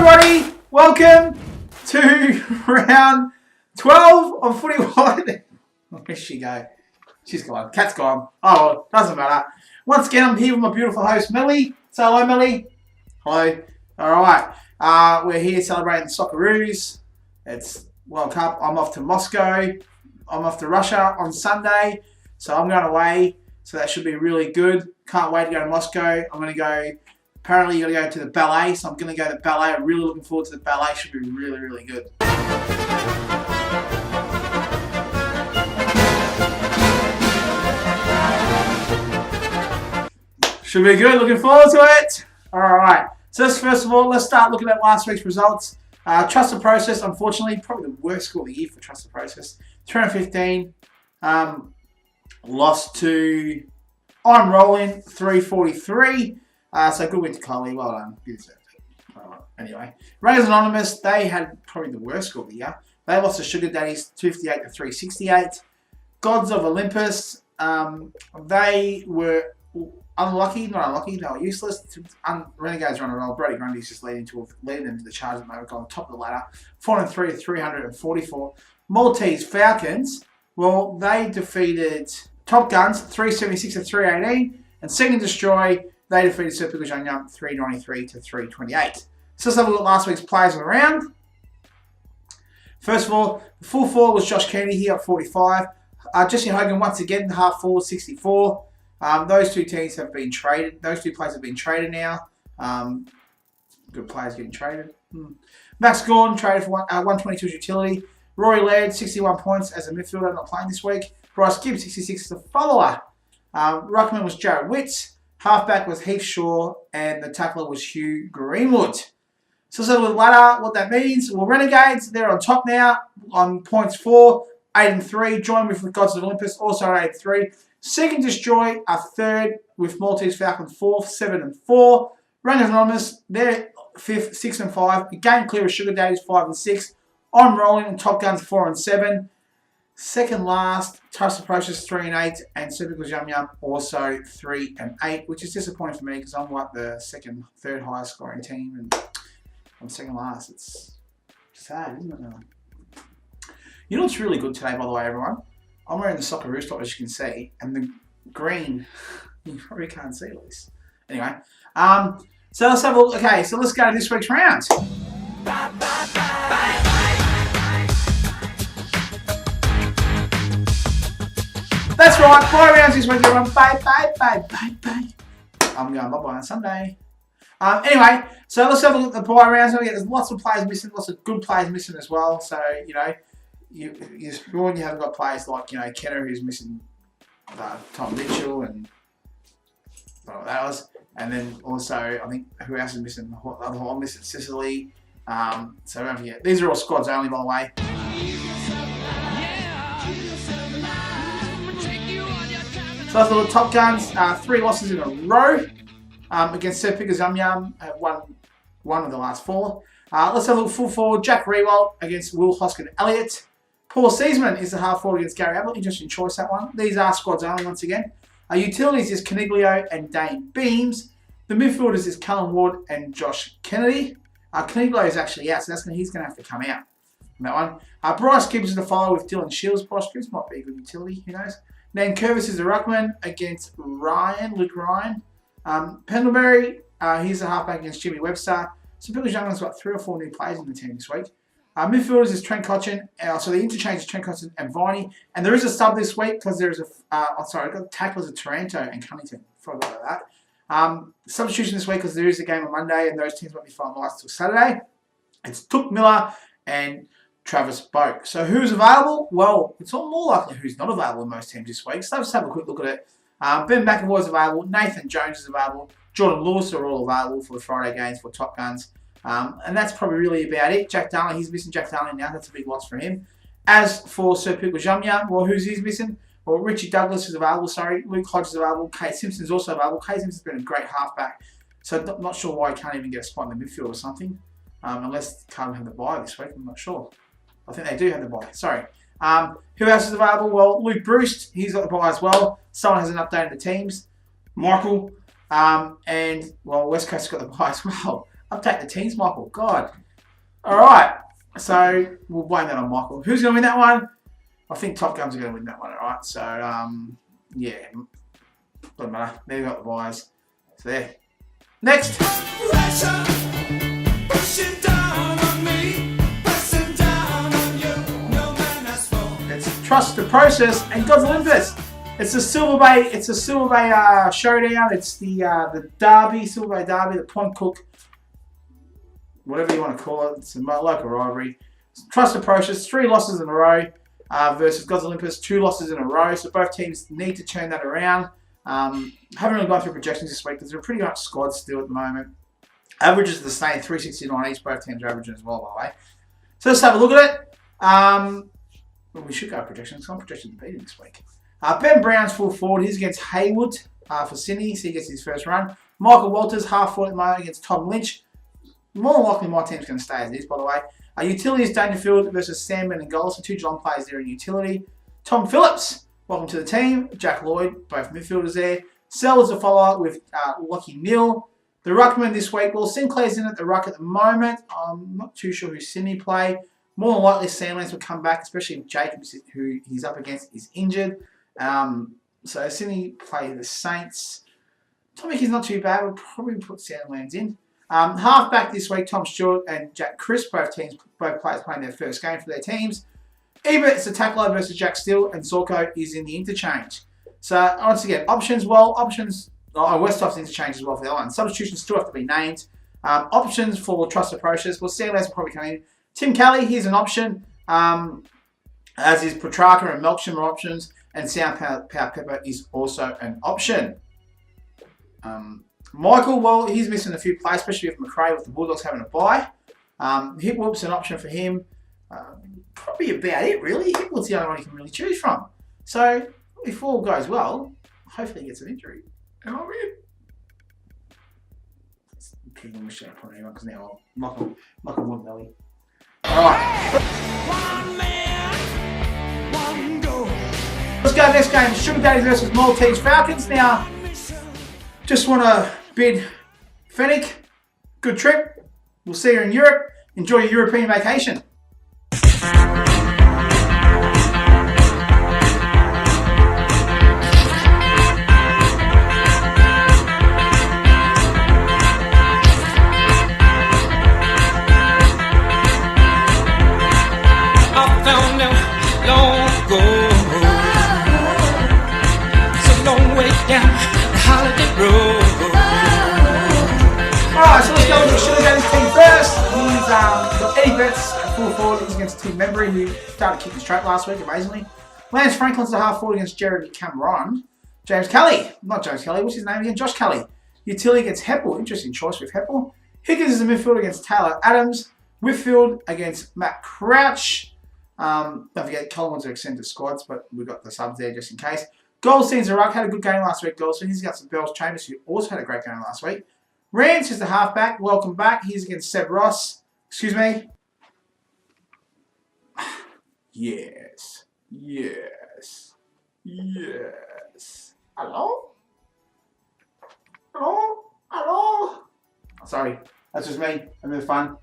everybody, welcome to round 12 of Footywired. Where'd she go? She's gone. Cat's gone. Oh, well, doesn't matter. Once again, I'm here with my beautiful host, Melly. Say hello, Melly. Hello. All right. We're here celebrating the Socceroos. It's World Cup. I'm off to Moscow. I'm off to Russia on Sunday. So I'm going away. So that should be really good. Can't wait to go to Moscow. I'm going to go... Apparently, you've got to go to the ballet, so I'm going to go to the ballet. I'm really looking forward to the ballet. Should be really, really good. Should be good. Looking forward to it. All right. So first of all, let's start looking at last week's results. Trust the Process, unfortunately, probably the worst score of the year for Trust the Process. 315. Lost to I'm Rolling, 343. So good win to Coley. Well done. Anyway, Raiders Anonymous, they had probably the worst score of the year. They lost to Sugar Daddies 258 to 368. Gods of Olympus, they were unlucky, not unlucky, they were useless. Renegades run a roll. Brody Grundy's just leading them to the charge at the moment, on top of the ladder. 403 to 344. Maltese Falcons, well, they defeated Top Guns 376 to 318. And Second Destroy, they defeated Sir Pickles Young Young 393 to 328. So let's have a look at last week's players in the round. First of all, the full forward was Josh Kennedy here at 45. Jesse Hogan once again, the half forward 64. Those two teams have been traded. Those two players have been traded now. Good players getting traded. Max Gordon traded for 122 utility. Rory Laird 61 points as a midfielder, not playing this week. Bryce Gibbs 66 as a follower. Ruckman was Jared Witts. Halfback was Heath Shaw, and the tackler was Hugh Greenwood. So let's have a look at the ladder, what that means. Well, Renegades, they're on top now on points 4, 8 and 3. Join with Gods of Olympus, also at 8 and 3. Second Destroy are third with Maltese Falcons 4th, 7 and 4. Raiders Anonymous, they're 5th, 6 and 5. Again, clear of Sugar Daddies 5 and 6. I'm Rolling and Top Guns 4 and 7. Second last, Trust the Process 3 and 8, and Super Eagles Yum Yum also 3 and 8, which is disappointing for me because I'm like the third highest scoring team, and I'm second last. It's sad, isn't it? You know what's really good today, by the way, everyone? I'm wearing the Socceroos top, as you can see, and the green, you probably can't see this. Anyway, so let's have a look. Okay, so let's go to this week's round. That's right, 4 rounds this week, everyone. Bye. I'm going bye-bye on Sunday. Anyway, so let's have a look at the bye rounds. There's lots of players missing, lots of good players missing as well. So, you know, you haven't got players like, you know, Kenner, who's missing Tom Mitchell and what that was. And then also, I think, who else is missing? The other one missing Sicily. So don't forget, these are all squads only, by the way. So that's the Top Guns, 3 losses in a row against Sir Pickers Yum Yum, won one of the last 4. Let's have a look full forward. Jack Rewalt against Will Hoskin Elliott. Paul Seasman is the half forward against Gary Ablett. Interesting choice, that one. These are squads only once again. Utilities is Caniglio and Dane Beams. The midfielders is Cullen Ward and Josh Kennedy. Caniglio is actually out, so he's going to have to come out on that one. Bryce Gibbs is the follower with Dylan Shields. Bryce Gibbs might be a good utility, who knows. Then Curvis is the ruckman against Luke Ryan. Pendlebury, he's the halfback against Jimmy Webster. So Pickles Youngman's got 3 or 4 new players in the team this week. Midfielders is Trent Cotchin. So the interchange is Trent Cotchin and Viney. And there is a sub this week because there is I've got tacklers of Taranto and Cunnington. Forgot about that. Substitution this week because there is a game on Monday and those teams won't be finalised till Saturday. It's Took Miller and Travis Boak. So who's available? Well, it's all more likely who's not available in most teams this week. So let's have a quick look at it. Ben McAvoy is available. Nathan Jones is available. Jordan Lewis are all available for the Friday games for Top Guns. And that's probably really about it. Jack Darling, he's missing Jack Darling now. That's a big loss for him. As for Sir Pickles Yum Yum, well, who's he's missing? Well, Richie Douglas is available, Luke Hodge is available. Kate Simpson is also available. Kate Simpson's been a great halfback. So I'm not sure why he can't even get a spot in the midfield or something. Unless Carlton have the bye this week, I'm not sure. I think they do have the bye. Sorry. Who else is available? Well, Luke Bruce, he's got the bye as well. Someone hasn't updated the teams. Michael. And, well, West Coast's got the bye as well. Update the teams, Michael. God. All right. So we'll blame that on Michael. Who's going to win that one? I think Top Guns are going to win that one. All right. So yeah, doesn't matter. They've got the buys. So there. Next. It's Trust the Process and God's Olympus. It's the Silver Bay. It's a Silver Bay showdown. It's the Derby, Silver Bay Derby, the Pond Cook, whatever you want to call it. It's a local rivalry. Trust the Process, 3 losses in a row versus God's Olympus, 2 losses in a row. So both teams need to turn that around. Haven't really gone through projections this week because they're pretty much squad still at the moment. Averages are the same, 369 each. Both teams are averaging as well, by the way. So let's have a look at it. Well, we should go projections. Some projections are beating this week. Ben Brown's full forward. He's against Haywood for Sydney, so he gets his first run. Michael Walters, half forward at the moment against Tom Lynch. More than likely, my team's going to stay as it is, by the way. Utility is Dangerfield versus Sandman and Goals. So 2 Geelong players there in utility. Tom Phillips, welcome to the team. Jack Lloyd, both midfielders there. Sellers a follow-up with Lockie Neal. The ruckman this week, well, Sinclair's in at the ruck at the moment. I'm not too sure who Sydney play. More than likely, Sandlands will come back, especially if Jacobs, who he's up against, is injured. So Sydney play the Saints. Tommy is not too bad. We'll probably put Sandlands in. Halfback this week, Tom Stewart and Jack Crisp, both players playing their first game for their teams. Ebert's the tackler versus Jack Steele, and Zorko is in the interchange. So once again, options. Westhoff's interchange as well for that one. Substitutions still have to be named. Options for Trust the Process. Well, Sandlands will probably come in. Tim Kelly, here's an option. As is Petrarca and Melksham are options. And Sound Power Pepper is also an option. Michael, well, he's missing a few plays, especially with McRae with the Bulldogs having a bye. Hip Whoop's an option for him. Probably about it, really. Hip Whoop's the only one he can really choose from. So, if all goes well, hopefully he gets an injury. Am I weird? I'm wish I put anyone because now I'm like a wood belly. Alright. Let's go next game. Sugar Daddies versus Maltese Falcons. Now, just want to bid Fennec, good trip. We'll see you in Europe. Enjoy your European vacation. Alright, so let's go with the Sugar Daddies team first. He's got Eddie Betts at full forward. He's against Tim Membry, who started kicking straight last week, amazingly. Lance Franklin's the half forward against Jeremy Cameron. James Kelly, not James Kelly, what's his name again? Josh Kelly. Utility against Heppel, interesting choice with Heppel. Higgins is a midfield against Taylor Adams. Whitfield against Matt Crouch. Don't forget, Collins are extended squads, but we've got the subs there just in case. Goldstein's a ruck, had a good game last week. Goldstein, he's got some Bells Chambers, who also had a great game last week. Rance is the halfback. Welcome back. He's against Seb Ross. Excuse me. Yes. Yes. Yes. Hello? Hello? Hello? Sorry. That's just me. A bit of fun.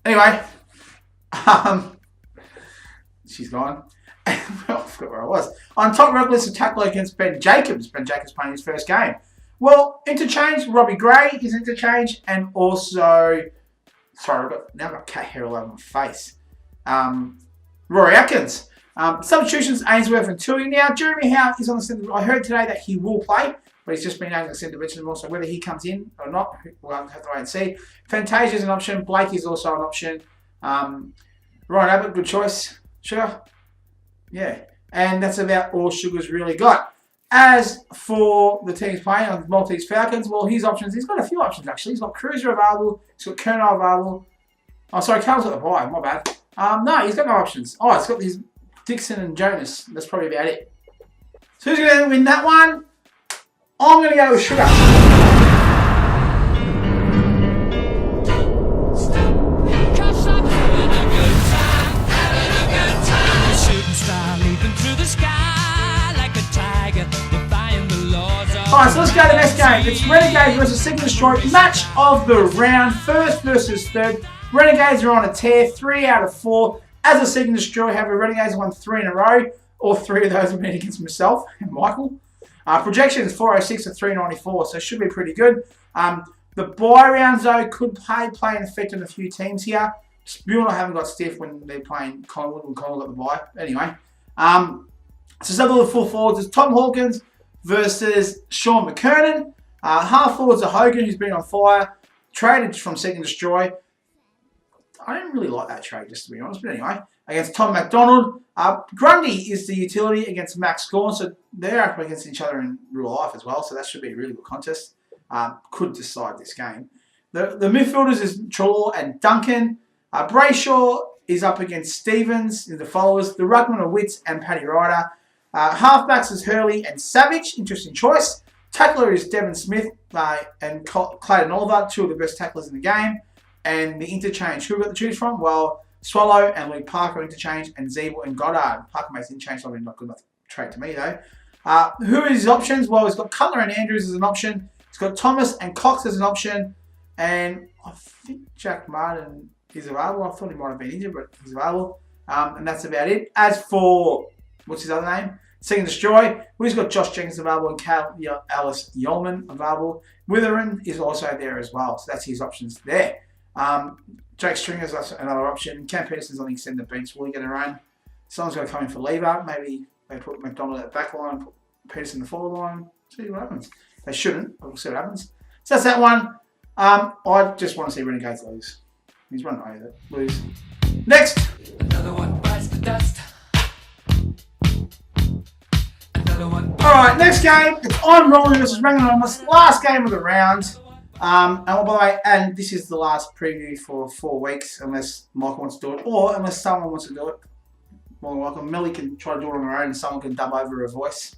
Anyway. She's gone. I forgot where I was. On top rock list, a tackler against Ben Jacobs. Ben Jacobs playing his first game. Well, interchange, Robbie Gray is interchange, and also, sorry, I've got cat hair all over my face. Rory Atkins. Substitutions, Ainsworth and Tui. Now, Jeremy Howe is on the centre. I heard today that he will play, but he's just been named the centre division more, so whether he comes in or not, we'll have to wait and see. Fantasia is an option. Blake is also an option. Ryan Abbott, good choice. Sure. Yeah. And that's about all Sugar's really got. As for the teams playing on Maltese Falcons, well, his options, he's got a few options actually. He's got Cruiser available, he's got Kerno available. Oh, sorry, Carl's got the buy, my bad. No, he's got no options. Oh, it's got these Dixon and Jonas. That's probably about it. So who's going to win that one? I'm going to go with Sugar. Alright, so let's go to the next game. It's Renegades versus Seek and Destroy. Match of the round. First versus third. Renegades are on a tear. 3 out of 4. As a Seek and Destroy, however, Renegades won 3 in a row. All 3 of those have been against myself and Michael. Projection is 406 to 394, so it should be pretty good. The bye rounds, though, could play an effect on a few teams here. Spiel haven't got stiff when they're playing Collingwood when Collingwood got the bye. Anyway. So some of the full forwards is Tom Hawkins versus Sean McKernan. Half forwards are Hogan, who's been on fire. Traded from Seek and Destroy. I don't really like that trade, just to be honest. But anyway, against Tom McDonald. Grundy is the utility against Max Gorn. So they're up against each other in real life as well. So that should be a really good contest. Could decide this game. The midfielders is Trelaw and Duncan. Brayshaw is up against Stevens in the followers. The ruckman are Witts and Paddy Ryder. Halfbacks is Hurley and Savage. Interesting choice. Tackler is Devon Smith and Clayton Oliver, 2 of the best tacklers in the game. And the interchange, who got the choose from? Well, Swallow and Luke Parker interchange, and Zeeble and Goddard. Parker makes the interchange, so not good enough trade to me though. Who is his options? Well, he's got Cutler and Andrews as an option. He's got Thomas and Cox as an option. And I think Jack Martin is available. I thought he might have been injured, but he's available. And that's about it. As for, what's his other name? Seek and Destroy. We've got Josh Jenkins available and Alice Yeoman available. Witherin is also there as well. So that's his options there. Jake Stringer's another option. Cam Peterson's on the extended bench. Will he get a run? Someone's going to come in for Lever. Maybe they put McDonald at the back line, put Peterson in the forward line. See what happens. They shouldn't, but we'll see what happens. So that's that one. I just want to see Renegades lose. He's running away with it. Lose. Next. Another one bites the dust. Alright, next game. It's on Rolling versus Rank Anonymous. Last game of the round. And by the way, and this is the last preview for 4 weeks, unless Michael wants to do it, or unless someone wants to do it. More than welcome. Millie can try to do it on her own, and someone can dub over her voice.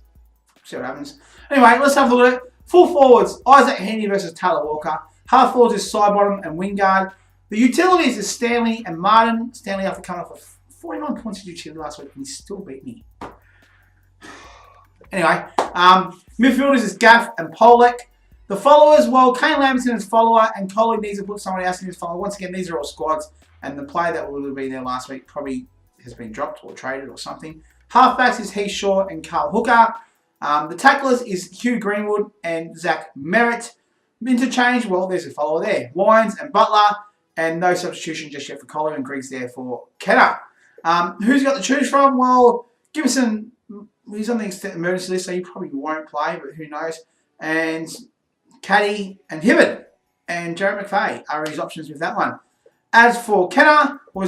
See what happens. Anyway, let's have a look at it. Full forwards, Isaac Haney versus Taylor Walker. Half forwards is Sidebottom and Wingard. The utilities is Stanley and Martin. Stanley after coming off of 49 points of utility last week, and he still beat me. Anyway, midfielders is Gaff and Polek. The followers, well, Kane Lamberton is follower, and Coley needs to put somebody else in his follower. Once again, these are all squads, and the player that would have been there last week probably has been dropped or traded or something. Halfbacks is Heath Shaw and Carl Hooker. The tacklers is Hugh Greenwood and Zach Merritt. Interchange, well, there's a follower there. Wines and Butler, and no substitution just yet for Coley, and Griggs there for Kenner. Who's got to choose from? Well, Gibson, he's on the emergency list, so he probably won't play, but who knows. And Caddy and Hibbert and Jared McVeigh are his options with that one. As for Kenner, well,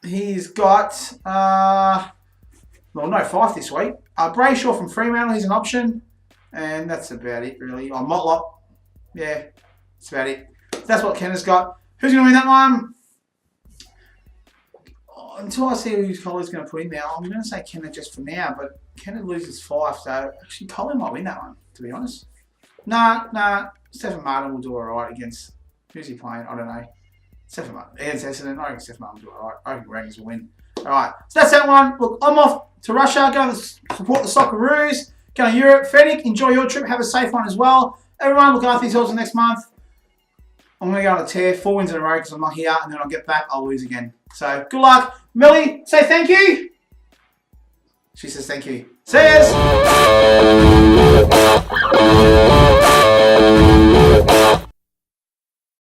he's got no Fife this week. Brayshaw from Fremantle, he's an option. And that's about it, really. Oh, Motlop. Yeah, that's about it. So that's what Kenner's got. Who's going to win that one? Until I see who Colley's going to put in there, I'm going to say Kenner just for now, but Kenner loses 5, so actually Colley might win that one, to be honest. Nah. Stephen Martin will do alright against... Who's he playing? I don't know. Stephen Martin. Against Essendon. I reckon Stephen Martin will do alright. I reckon Rangers will win. Alright. So that's that one. Look, I'm off to Russia. Going to support the Socceroos. Going to Europe. Fennick, enjoy your trip. Have a safe one as well. Everyone, look after yourselves the next month. I'm going to go on a tear. 4 wins in a row because I'm not here. And then I'll get back. I'll lose again. So, good luck. Millie, say thank you. She says thank you. See yous.